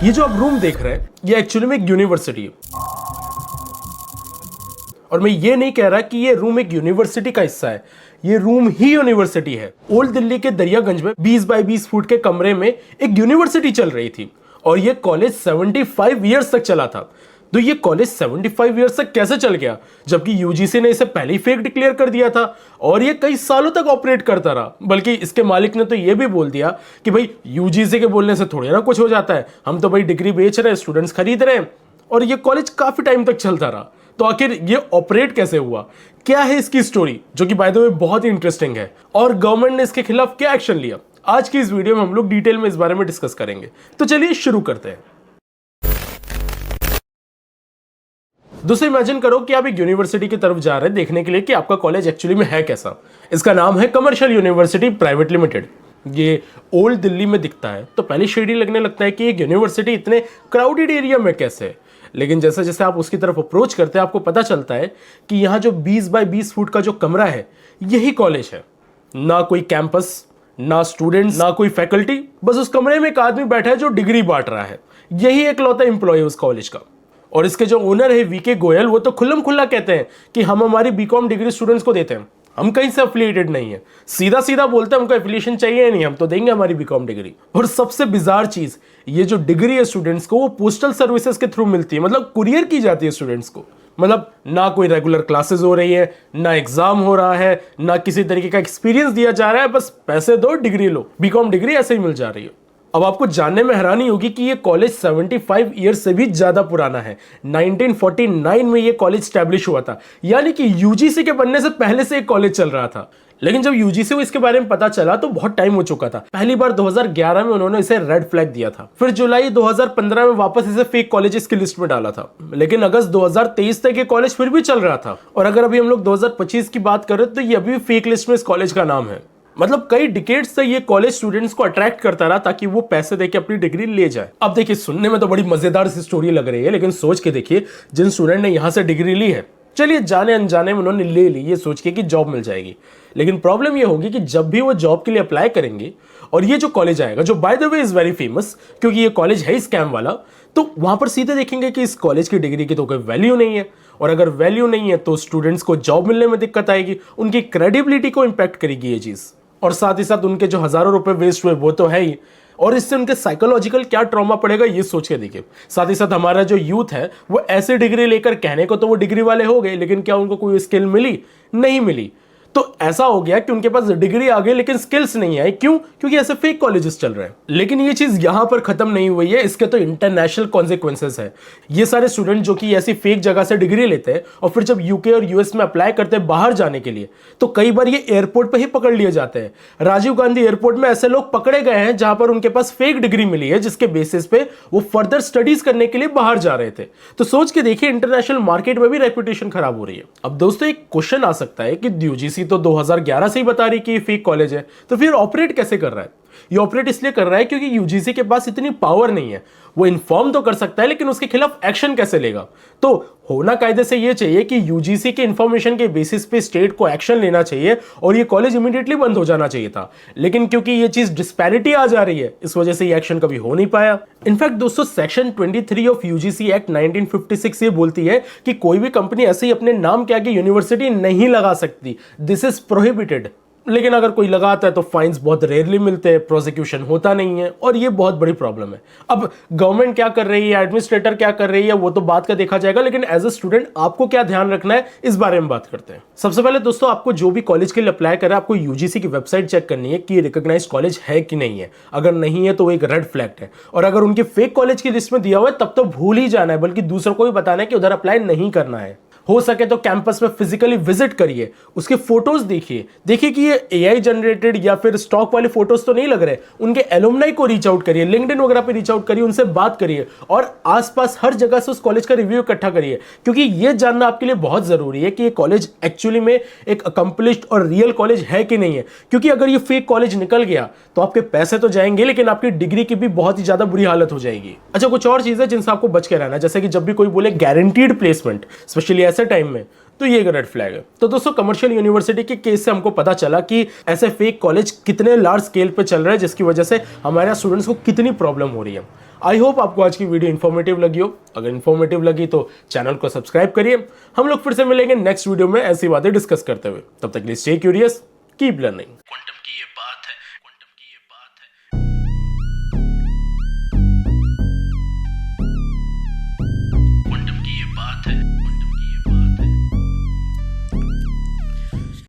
ये जो आप रूम देख रहे हैं ये एक्चुअली में एक यूनिवर्सिटी है, और मैं ये नहीं कह रहा कि ये रूम एक यूनिवर्सिटी का हिस्सा है, ये रूम ही यूनिवर्सिटी है। ओल्ड दिल्ली के दरियागंज में 20 बाय 20 फुट के कमरे में एक यूनिवर्सिटी चल रही थी, और ये कॉलेज 75 ईयर्स तक चला था। तो ये कॉलेज 75 ईयर्स तक कैसे चल गया, जबकि यूजीसी ने इसे पहले ही फेक डिक्लेयर कर दिया था और ये कई सालों तक ऑपरेट करता रहा। बल्कि इसके मालिक ने तो ये भी बोल दिया कि भाई यूजीसी के बोलने से थोड़ी ना कुछ हो जाता है, हम तो भाई डिग्री बेच रहे हैं, स्टूडेंट्स खरीद रहे हैं। और ये कॉलेज काफी टाइम तक चलता रहा। तो आखिर ये ऑपरेट कैसे हुआ, क्या है इसकी स्टोरी, जो कि बाय द वे बहुत ही इंटरेस्टिंग है, और गवर्नमेंट ने इसके खिलाफ क्या एक्शन लिया, आज की इस वीडियो में हम लोग डिटेल में इस बारे में डिस्कस करेंगे। तो चलिए शुरू करते हैं। दोस्तों इमेजिन करो कि आप एक यूनिवर्सिटी की तरफ जा रहे हैं देखने के लिए कि आपका कॉलेज एक्चुअली में है कैसा। इसका नाम है कमर्शियल यूनिवर्सिटी प्राइवेट लिमिटेड। ये ओल्ड दिल्ली में दिखता है तो पहले शेडी लगने लगता है कि एक यूनिवर्सिटी इतने क्राउडेड एरिया में कैसे है। लेकिन जैसे जैसे आप उसकी तरफ अप्रोच करते हैं आपको पता चलता है कि यहाँ जो 20 बाय 20 फुट का जो कमरा है यही कॉलेज है। ना कोई कैंपस, ना स्टूडेंट्स, ना कोई फैकल्टी, बस उस कमरे में एक आदमी बैठा है जो डिग्री बांट रहा है। यही एकलौता एम्प्लॉय है उस कॉलेज का। और इसके जो ओनर है वीके गोयल, वो तो खुल्लम खुल्ला कहते हैं कि हम हमारी बीकॉम डिग्री स्टूडेंट्स को देते हैं, हम कहीं से एफिलिएटेड नहीं है। सीधा सीधा बोलते हैं हमको एफिलिएशन चाहिए नहीं, हम तो देंगे हमारी बीकॉम डिग्री। और सबसे बिजार चीज, ये जो डिग्री है स्टूडेंट्स को वो पोस्टल सर्विसेज के थ्रू मिलती है, मतलब कुरियर की जाती है स्टूडेंट्स को। मतलब ना कोई रेगुलर क्लासेस हो रही है, ना एग्जाम हो रहा है, ना किसी तरीके का एक्सपीरियंस दिया जा रहा है, बस पैसे दो डिग्री लो, बीकॉम डिग्री ऐसे ही मिल जा रही है। अब आपको जानने में हैरानी होगी कि ये कॉलेज 75 ईयर्स से भी ज्यादा पुराना है। 1949 में ये कॉलेज स्टैब्लिश हुआ था, यानी कि यूजीसी के बनने से पहले से एक कॉलेज चल रहा था। लेकिन जब यूजीसी को इसके बारे में पता चला तो बहुत टाइम हो चुका था। पहली बार 2011 में उन्होंने इसे रेड फ्लैग दिया था, फिर जुलाई 2015 में वापस इसे फेक कॉलेजेस की लिस्ट में डाला था। लेकिन अगस्त 2023 तक ये कॉलेज फिर भी चल रहा था, और अगर अभी हम लोग 2025 की बात करें तो ये अभी फेक लिस्ट में इस कॉलेज का नाम है। मतलब कई डिकेड्स तक ये कॉलेज स्टूडेंट्स को अट्रैक्ट करता रहा ताकि वो पैसे देके अपनी डिग्री ले जाए। अब देखिए सुनने में तो बड़ी मजेदार सी स्टोरी लग रही है, लेकिन सोच के देखिए जिन स्टूडेंट ने यहां से डिग्री ली है, चलिए जाने अनजाने में उन्होंने ले ली ये सोच के कि जॉब मिल जाएगी। लेकिन प्रॉब्लम ये होगी कि जब भी वो जॉब के लिए अप्लाई करेंगे और ये जो कॉलेज आएगा, जो by the way is very famous क्योंकि ये कॉलेज है स्कैम वाला, तो वहां पर सीधे देखेंगे कि इस कॉलेज की डिग्री की तो कोई वैल्यू नहीं है। और अगर वैल्यू नहीं है तो स्टूडेंट्स को जॉब मिलने में दिक्कत आएगी, उनकी क्रेडिबिलिटी को इंपैक्ट करेगी ये चीज। और साथ ही साथ उनके जो हजारों रुपए वेस्ट हुए वो तो है ही, और इससे उनके साइकोलॉजिकल क्या ट्रॉमा पड़ेगा ये सोच के देखिए। साथ ही साथ हमारा जो यूथ है वो ऐसे डिग्री लेकर, कहने को तो वो डिग्री वाले हो गए, लेकिन क्या उनको कोई स्किल मिली? नहीं मिली। तो ऐसा हो गया कि उनके पास डिग्री आ गई लेकिन स्किल्स नहीं आई। क्यों? क्योंकि ऐसे फेक कॉलेजेस चल रहे हैं। लेकिन ये चीज यहां पर खत्म नहीं हुई है, इसके तो इंटरनेशनल कॉन्सिक्वेंसेस है। ये सारे स्टूडेंट जो कि ऐसी फेक जगह से डिग्री लेते हैं और फिर जब यूके और यूएस में अप्लाई करते हैं बाहर जाने के लिए, तो कई बार ये एयरपोर्ट पर ही पकड़ लिए जाते हैं। राजीव गांधी एयरपोर्ट में ऐसे लोग पकड़े गए हैं जहां पर उनके पास फेक डिग्री मिली है, जिसके बेसिस पे वो फर्दर स्टडीज करने के लिए बाहर जा रहे थे। तो सोच के देखिए इंटरनेशनल मार्केट में भी रेपुटेशन खराब हो रही है। अब दोस्तों एक क्वेश्चन आ सकता है कि यूजीसी तो 2011 से ही बता रही कि फेक कॉलेज है, तो फिर ऑपरेट कैसे कर रहा है? ये ऑपरेट इसलिए कर रहा है क्योंकि यूजीसी के पास इतनी पावर नहीं है। वो इन्फॉर्म तो कर सकता है लेकिन उसके खिलाफ एक्शन कैसे लेगा? तो होना कायदे से ये चाहिए कि यूजीसी के इंफॉर्मेशन के बेसिस पे स्टेट को एक्शन लेना चाहिए और ये कॉलेज इमीडिएटली बंद हो जाना चाहिए था। लेकिन क्योंकि ये चीज डिस्पैरिटी आ जा रही है, इस वजह से ये एक्शन कभी हो नहीं पाया। इनफैक्ट दोस्तों सेक्शन 23 ऑफ यूजीसी एक्ट 1956 ये बोलती है कि कोई भी कंपनी ऐसे ही अपने नाम के आगे यूनिवर्सिटी नहीं लगा सकती। This is prohibited. लेकिन अगर कोई लगाता है तो फाइन्स बहुत रेयरली मिलते हैं, प्रोसिक्यूशन होता नहीं है, और ये बहुत बड़ी प्रॉब्लम है। अब गवर्नमेंट क्या कर रही है, एडमिनिस्ट्रेटर क्या कर रही है, वो तो बात का देखा जाएगा, लेकिन एज अ स्टूडेंट आपको क्या ध्यान रखना है इस बारे में बात करते हैं। सबसे पहले दोस्तों आपको जो भी कॉलेज के लिए अप्लाई करें, आपको यूजीसी की वेबसाइट चेक करनी है कि रिकॉग्नाइज्ड कॉलेज है कि नहीं है। अगर नहीं है तो एक रेड फ्लैग है, और अगर उनके फेक कॉलेज की लिस्ट में दिया हुआ है तब तो भूल ही जाना है, बल्कि दूसरों को भी बताना है कि उधर अप्लाई नहीं करना है। हो सके तो कैंपस में फिजिकली विजिट करिए, उसके फोटोज देखिए कि ये एआई जनरेटेड या फिर स्टॉक वाले फोटोज तो नहीं लग रहे। उनके एलुमनाई को रीच आउट करिए, लिंक्डइन वगैरह पे रीच आउट करिए, उनसे बात करिए, और आसपास हर जगह से उस कॉलेज का रिव्यू इकट्ठा करिए, क्योंकि ये जानना आपके लिए बहुत जरूरी है कि ये कॉलेज एक्चुअली में एक अकम्पलिश्ड और रियल कॉलेज है कि नहीं है। क्योंकि अगर ये फेक कॉलेज निकल गया तो आपके पैसे तो जाएंगे, लेकिन आपकी डिग्री की भी बहुत ही ज्यादा बुरी हालत हो जाएगी। अच्छा, कुछ और चीजें जिनसे आपको बच के रहना, जैसे कि जब भी कोई बोले गारंटीड प्लेसमेंट, स्पेशली ऐसे टाइम में, तो ये एक रेड फ्लैग है। तो दोस्तों कमर्शियल यूनिवर्सिटी के केस से हमको पता चला कि ऐसे फेक कॉलेज कितने लार्ज स्केल पे चल रहे हैं, जिसकी वजह से हमारे स्टूडेंट्स को कितनी प्रॉब्लम हो रही है। आई होप आपको आज की वीडियो इन्फॉर्मेटिव लगी हो। अगर इन्फॉर्मेटिव लगी तो चैनल को सब्सक्राइब करिए। हम लोग फिर से मिलेंगे नेक्स्ट वीडियो में ऐसी बातें डिस्कस करते हुए। तब तक के लिए स्टे क्यूरियस, कीप लर्निंग।